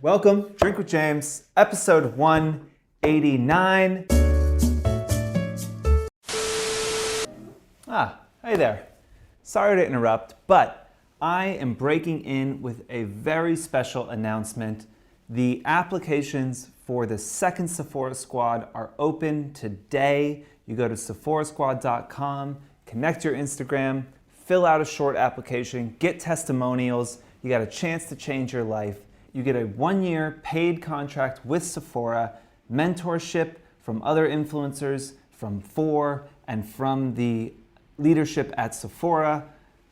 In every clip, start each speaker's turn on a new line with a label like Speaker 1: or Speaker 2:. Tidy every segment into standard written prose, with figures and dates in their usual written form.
Speaker 1: Welcome, Drink with James, episode 189. Hey there. Sorry to interrupt, but I am breaking in with a very special announcement. The applications for the second Sephora Squad are open today. You go to sephorasquad.com, connect your Instagram, fill out a short application, get testimonials. You got a chance to change your life. You get a 1-year paid contract with Sephora, mentorship from other influencers, from and from the leadership at Sephora.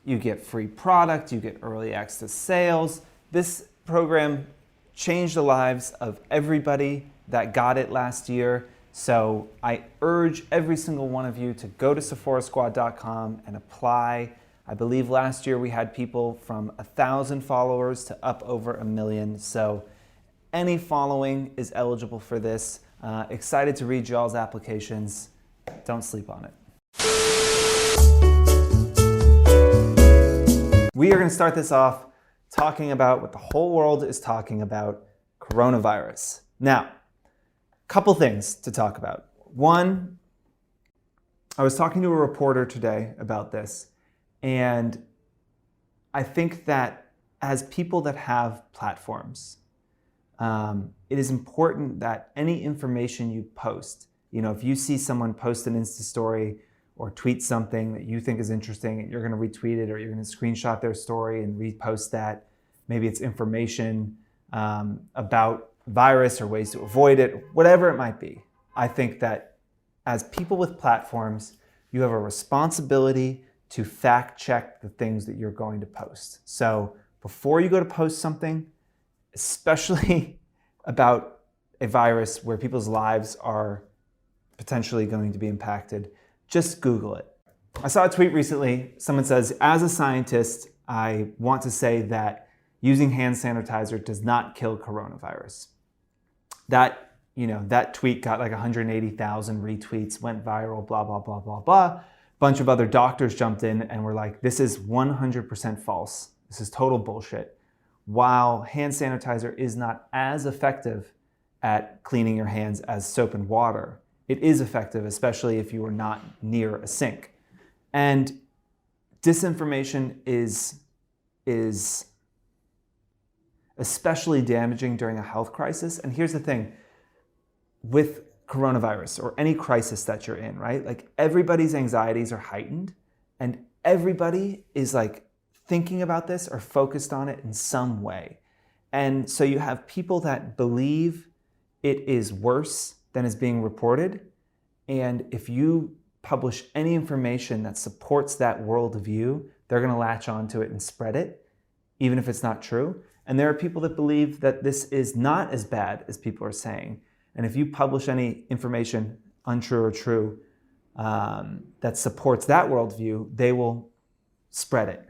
Speaker 1: You get free product, you get early access sales. This program changed the lives of everybody that got it last year. So I urge every single one of you to go to sephorasquad.com and apply. I believe last year we had people from 1,000 followers to up over 1 million. So any following is eligible for this. Excited to read y'all's applications. Don't sleep on it. We are going to start this off talking about what the whole world is talking about, coronavirus. Now, a couple things to talk about. One, I was talking to a reporter today about this, and I think that as people that have platforms, it is important that any information you post, if you see someone post an Insta story or tweet something that you think is interesting, you're going to retweet it or you're going to screenshot their story and repost that. Maybe it's information about virus or ways to avoid it, whatever it might be. I think that as people with platforms, you have a responsibility to fact check the things that you're going to post. So before you go to post something, especially about a virus where people's lives are potentially going to be impacted, just Google it. I saw a tweet recently. Someone says, as a scientist, I want to say that using hand sanitizer does not kill coronavirus. That tweet got like 180,000 retweets, went viral, blah, blah, blah, blah, blah. Bunch of other doctors jumped in and were like, this is 100% false. This is total bullshit. While hand sanitizer is not as effective at cleaning your hands as soap and water, it is effective, especially if you are not near a sink. And disinformation is especially damaging during a health crisis. And here's the thing, with coronavirus or any crisis that you're in, right? Like everybody's anxieties are heightened and everybody is like thinking about this or focused on it in some way. And so you have people that believe it is worse than is being reported. And if you publish any information that supports that worldview, they're going to latch onto it and spread it, even if it's not true. And there are people that believe that this is not as bad as people are saying. And if you publish any information, untrue or true, that supports that worldview, they will spread it.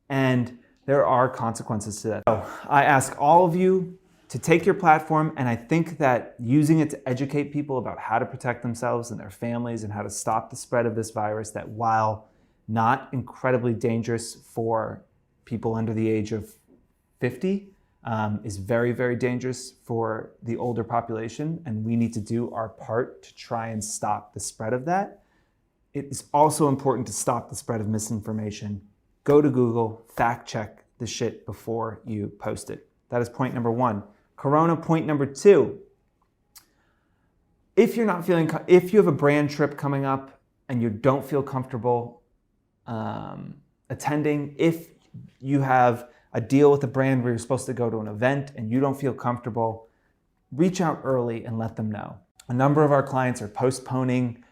Speaker 1: And there are consequences to that. So I ask all of you to take your platform, and I think that using it to educate people about how to protect themselves and their families and how to stop the spread of this virus that, while not incredibly dangerous for people under the age of 50, is very, very dangerous for the older population, and we need to do our part to try and stop the spread of that. It is also important to stop the spread of misinformation. Go to Google, fact check the shit before you post it. That is point number 1. Corona, point number 2. If you have a brand trip coming up and you don't feel comfortable attending, if you have a deal with a brand where you're supposed to go to an event and you don't feel comfortable, reach out early and let them know. A number of our clients are postponing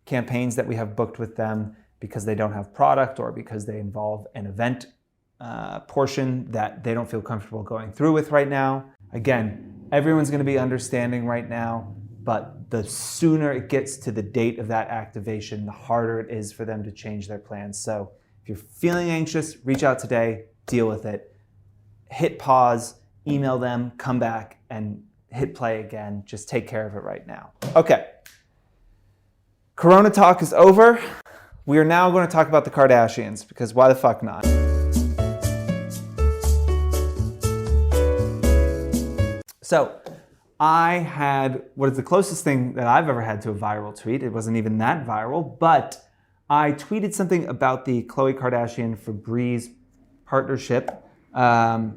Speaker 1: campaigns that we have booked with them because they don't have product or because they involve an event portion that they don't feel comfortable going through with right now. Again, everyone's going to be understanding right now, but the sooner it gets to the date of that activation, the harder it is for them to change their plans. So if you're feeling anxious, reach out today, deal with it. Hit pause, email them, come back, and hit play again. Just take care of it right now. Okay. Corona talk is over. We are now going to talk about the Kardashians, because why the fuck not? So I had what is the closest thing that I've ever had to a viral tweet. It wasn't even that viral, but I tweeted something about the Khloe Kardashian Febreze partnership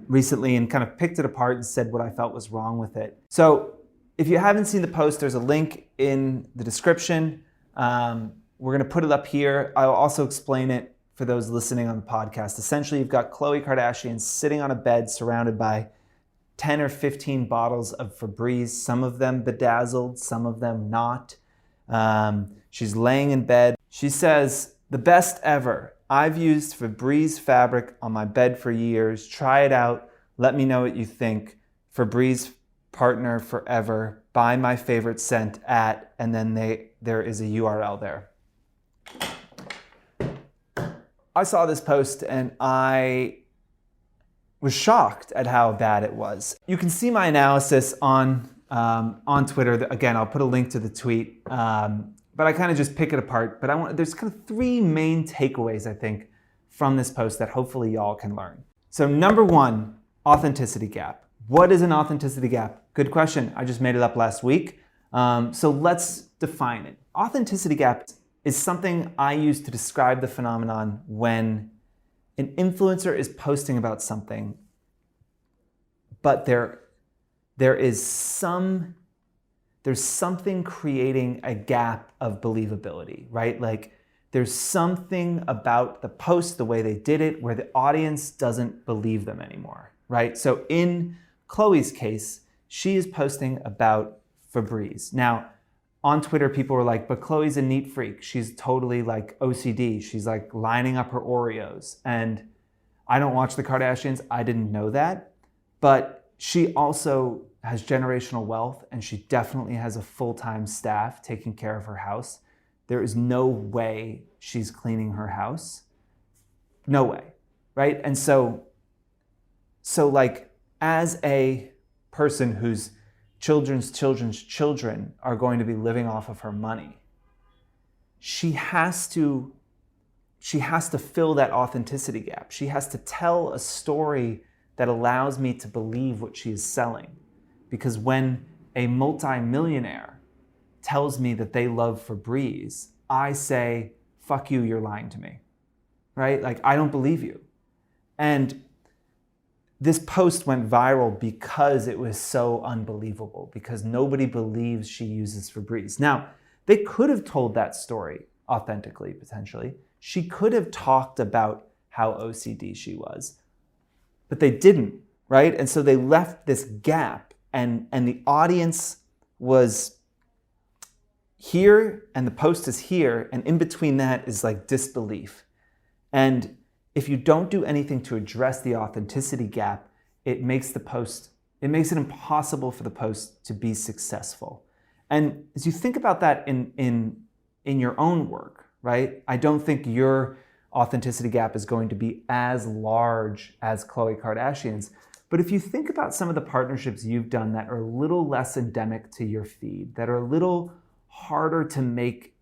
Speaker 1: recently and kind of picked it apart and said what I felt was wrong with it. So if you haven't seen the post, there's a link in the description. We're going to put it up here. I'll also explain it for those listening on the podcast. Essentially, you've got Khloe Kardashian sitting on a bed surrounded by 10 or 15 bottles of Febreze, some of them bedazzled, some of them not. She's laying in bed. She says, "The best ever. I've used Febreze fabric on my bed for years. Try it out. Let me know what you think. Febreze partner forever. Buy my favorite scent at," and then there is a URL there. I saw this post and I was shocked at how bad it was. You can see my analysis on Twitter. Again, I'll put a link to the tweet, but I kind of just pick it apart. But there's kind of three main takeaways, I think, from this post that hopefully y'all can learn. So number one, authenticity gap. What is an authenticity gap? Good question. I just made it up last week. So let's define it. Authenticity gap is something I use to describe the phenomenon when an influencer is posting about something, but there's something creating a gap of believability, right? Like there's something about the post, the way they did it, where the audience doesn't believe them anymore, right? So in Khloe's case, she is posting about Febreze. Now, on Twitter, people were like, but Khloe's a neat freak. She's totally like OCD. She's like lining up her Oreos. And I don't watch the Kardashians. I didn't know that. But she also has generational wealth and she definitely has a full-time staff taking care of her house. There is no way she's cleaning her house. No way, right? And so like as a person whose children's children are going to be living off of her money, she has to fill that authenticity gap. She has to tell a story that allows me to believe what she is selling. Because when a multi-millionaire tells me that they love Febreze, I say, fuck you, you're lying to me, right? Like, I don't believe you. And this post went viral because it was so unbelievable, because nobody believes she uses Febreze. Now, they could have told that story authentically, potentially. She could have talked about how OCD she was, but they didn't, right? And so they left this gap, and the audience was here and the post is here, and in between that is like disbelief. And if you don't do anything to address the authenticity gap, it makes it impossible for the post to be successful. And as you think about that in your own work, right? I don't think your authenticity gap is going to be as large as Khloe Kardashian's. But if you think about some of the partnerships you've done that are a little less endemic to your feed, that are a little harder to make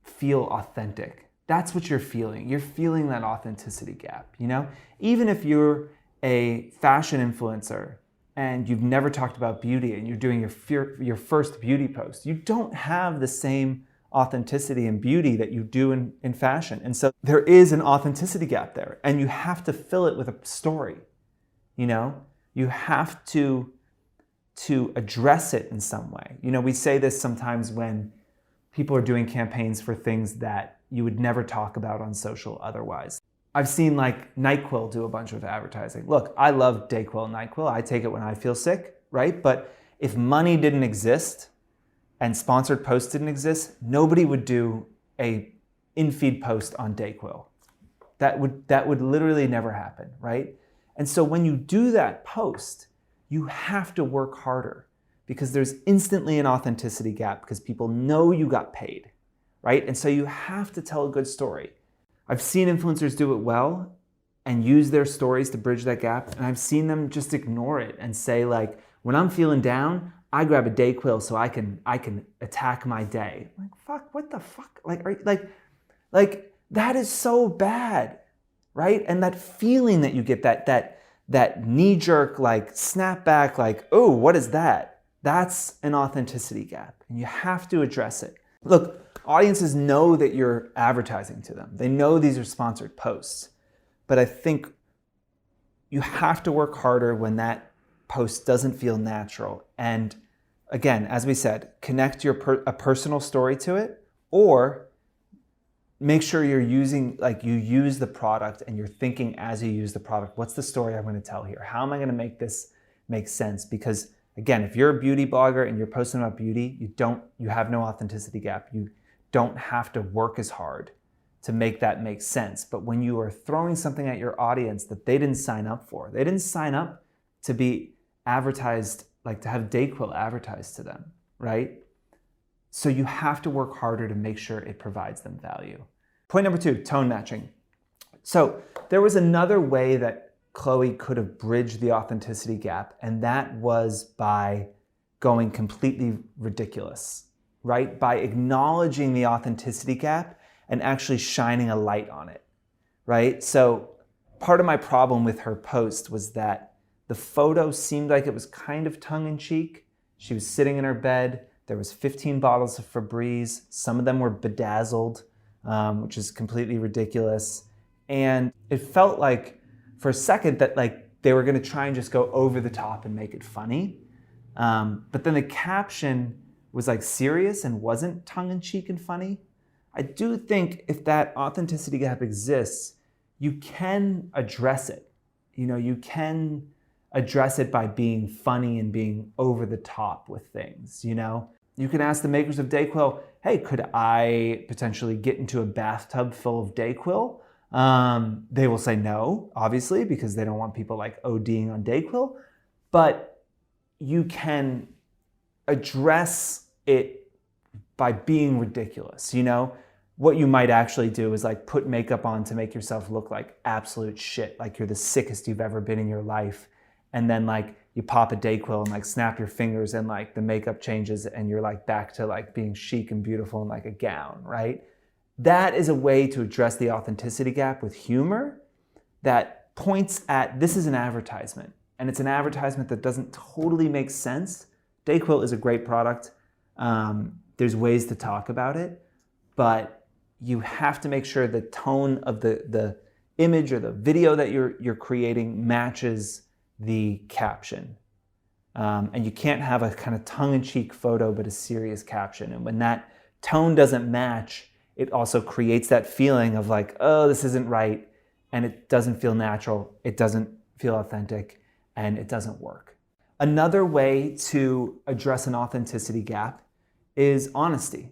Speaker 1: feel authentic, that's what you're feeling. You're feeling that authenticity gap, you know? Even if you're a fashion influencer and you've never talked about beauty and you're doing your first beauty post, you don't have the same authenticity and beauty that you do in fashion. And so there is an authenticity gap there, and you have to fill it with a story, you know? You have to address it in some way. You know, we say this sometimes when people are doing campaigns for things that you would never talk about on social otherwise. I've seen like NyQuil do a bunch of advertising. Look, I love Dayquil and NyQuil. I take it when I feel sick, right? But if money didn't exist and sponsored posts didn't exist, nobody would do a in-feed post on Dayquil. That would literally never happen, right? And so when you do that post, you have to work harder because there's instantly an authenticity gap because people know you got paid, right? And so you have to tell a good story. I've seen influencers do it well and use their stories to bridge that gap, and I've seen them just ignore it and say like, when I'm feeling down, I grab a Dayquil so I can attack my day. Like, fuck, what the fuck? Like that is so bad, right? And that feeling that you get, that knee-jerk, like snapback, like, oh, what is that? That's an authenticity gap, and you have to address it. Look, audiences know that you're advertising to them. They know these are sponsored posts, but I think you have to work harder when that post doesn't feel natural. And again, as we said, connect a personal story to it, or make sure you're using, like, you use the product and you're thinking as you use the product, what's the story I'm going to tell here? How am I going to make this make sense? Because again, if you're a beauty blogger and you're posting about beauty, you have no authenticity gap. You don't have to work as hard to make that make sense. But when you are throwing something at your audience that they didn't sign up for, they didn't sign up to be advertised, like to have Dayquil advertised to them, right? So you have to work harder to make sure it provides them value. Point number 2, tone matching. So there was another way that Khloe could have bridged the authenticity gap, and that was by going completely ridiculous, right? By acknowledging the authenticity gap and actually shining a light on it, right? So part of my problem with her post was that the photo seemed like it was kind of tongue-in-cheek. She was sitting in her bed. There was 15 bottles of Febreze. Some of them were bedazzled, which is completely ridiculous. And it felt like for a second that like they were going to try and just go over the top and make it funny. But then the caption was like serious and wasn't tongue-in-cheek and funny. I do think if that authenticity gap exists, you can address it. You know, you can address it by being funny and being over the top with things, you know? You can ask the makers of Dayquil, hey, could I potentially get into a bathtub full of Dayquil? They will say no, obviously, because they don't want people like ODing on Dayquil. But you can address it by being ridiculous, you know? What you might actually do is like put makeup on to make yourself look like absolute shit, like you're the sickest you've ever been in your life. And then like you pop a Dayquil and like snap your fingers and like the makeup changes and you're like back to like being chic and beautiful in like a gown, right? That is a way to address the authenticity gap with humor that points at, this is an advertisement, and it's an advertisement that doesn't totally make sense. Dayquil is a great product. There's ways to talk about it, but you have to make sure the tone of the image or the video that you're creating matches the caption. And you can't have a kind of tongue-in-cheek photo but a serious caption. And when that tone doesn't match, it also creates that feeling of like, oh, this isn't right, and it doesn't feel natural, it doesn't feel authentic, and it doesn't work. Another way to address an authenticity gap is honesty.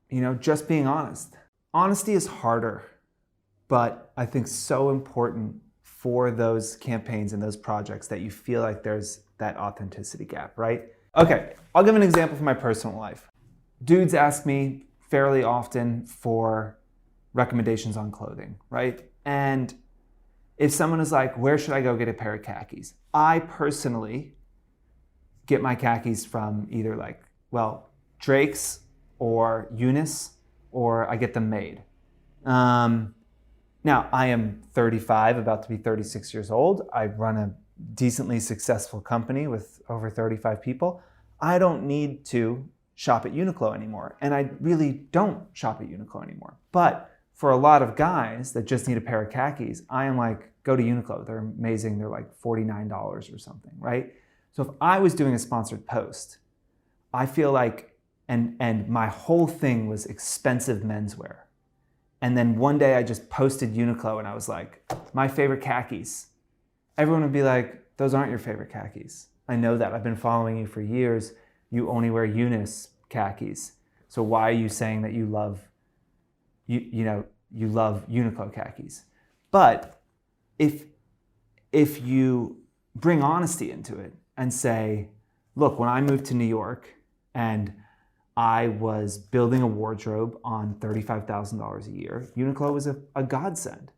Speaker 1: You know, just being honest. Honesty is harder, but I think so important for those campaigns and those projects that you feel like there's that authenticity gap, right? Okay, I'll give an example from my personal life. Dudes ask me fairly often for recommendations on clothing, right? And if someone is like, where should I go get a pair of khakis? I personally get my khakis from either like, well, Drake's or Eunice, or I get them made. Now, I am 35, about to be 36 years old. I run a decently successful company with over 35 people. I don't need to shop at Uniqlo anymore, and I really don't shop at Uniqlo anymore. But for a lot of guys that just need a pair of khakis, I am like, go to Uniqlo. They're amazing. They're like $49 or something, right? So if I was doing a sponsored post, I feel like, and my whole thing was expensive menswear. And then one day I just posted Uniqlo and I was like, my favorite khakis. Everyone would be like, those aren't your favorite khakis. I know that. I've been following you for years. You only wear Eunice khakis. So why are you saying that you love, you love Uniqlo khakis? But if you bring honesty into it and say, look, when I moved to New York and I was building a wardrobe on $35,000 a year, Uniqlo was a godsend.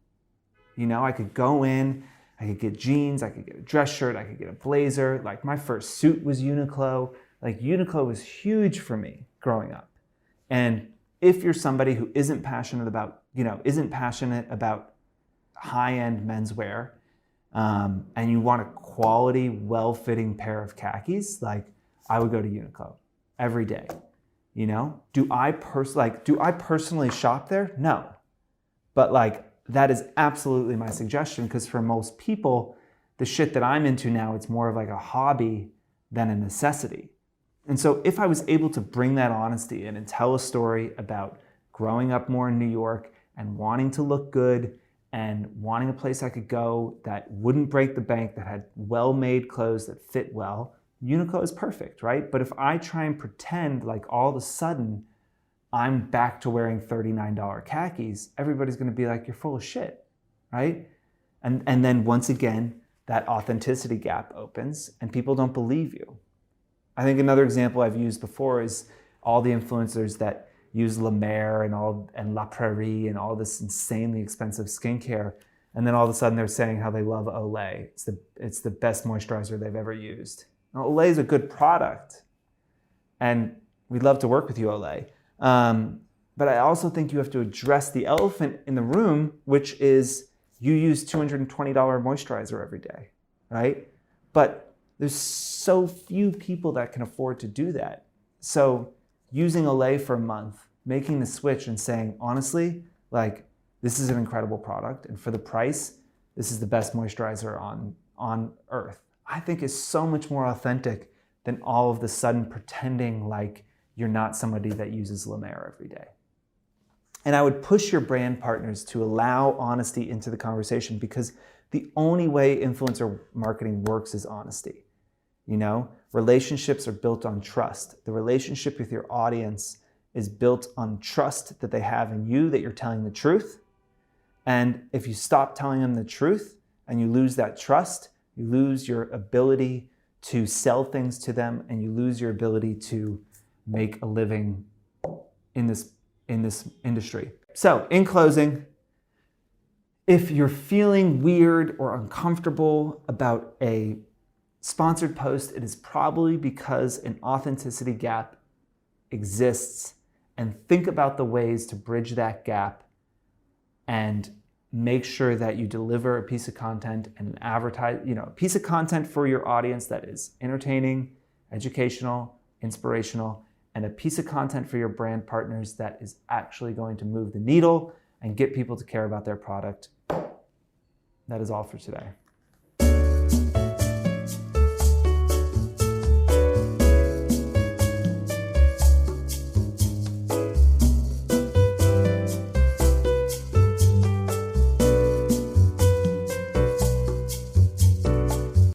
Speaker 1: You know, I could go in, I could get jeans, I could get a dress shirt, I could get a blazer. Like my first suit was Uniqlo. Like Uniqlo was huge for me growing up. And if you're somebody who isn't passionate about high-end menswear, and you want a quality, well-fitting pair of khakis, like I would go to Uniqlo every day. You know, do I personally shop there? No, but like that is absolutely my suggestion, because for most people, the shit that I'm into now, it's more of like a hobby than a necessity. And so if I was able to bring that honesty in and tell a story about growing up more in New York and wanting to look good and wanting a place I could go that wouldn't break the bank, that had well-made clothes that fit well, Uniqlo is perfect, right? But if I try and pretend like all of a sudden I'm back to wearing $39 khakis, everybody's gonna be like, you're full of shit, right? And then once again, that authenticity gap opens and people don't believe you. I think another example I've used before is all the influencers that use La Mer and La Prairie and all this insanely expensive skincare, and then all of a sudden they're saying how they love Olay. It's the best moisturizer they've ever used. Now, Olay is a good product, and we'd love to work with you, Olay. But I also think you have to address the elephant in the room, which is you use $220 moisturizer every day, right? But there's so few people that can afford to do that. So using Olay for a month, making the switch and saying, honestly, like, this is an incredible product, and for the price, this is the best moisturizer on earth, I think is so much more authentic than all of the sudden pretending like you're not somebody that uses La Mer every day. And I would push your brand partners to allow honesty into the conversation, because the only way influencer marketing works is honesty. You know, relationships are built on trust. The relationship with your audience is built on trust that they have in you, that you're telling the truth. And if you stop telling them the truth and you lose that trust, you lose your ability to sell things to them, and you lose your ability to make a living in this industry. So in closing, if you're feeling weird or uncomfortable about a sponsored post, it is probably because an authenticity gap exists, and think about the ways to bridge that gap and make sure that you deliver a piece of content and a piece of content for your audience that is entertaining, educational, inspirational, and a piece of content for your brand partners that is actually going to move the needle and get people to care about their product. That is all for today.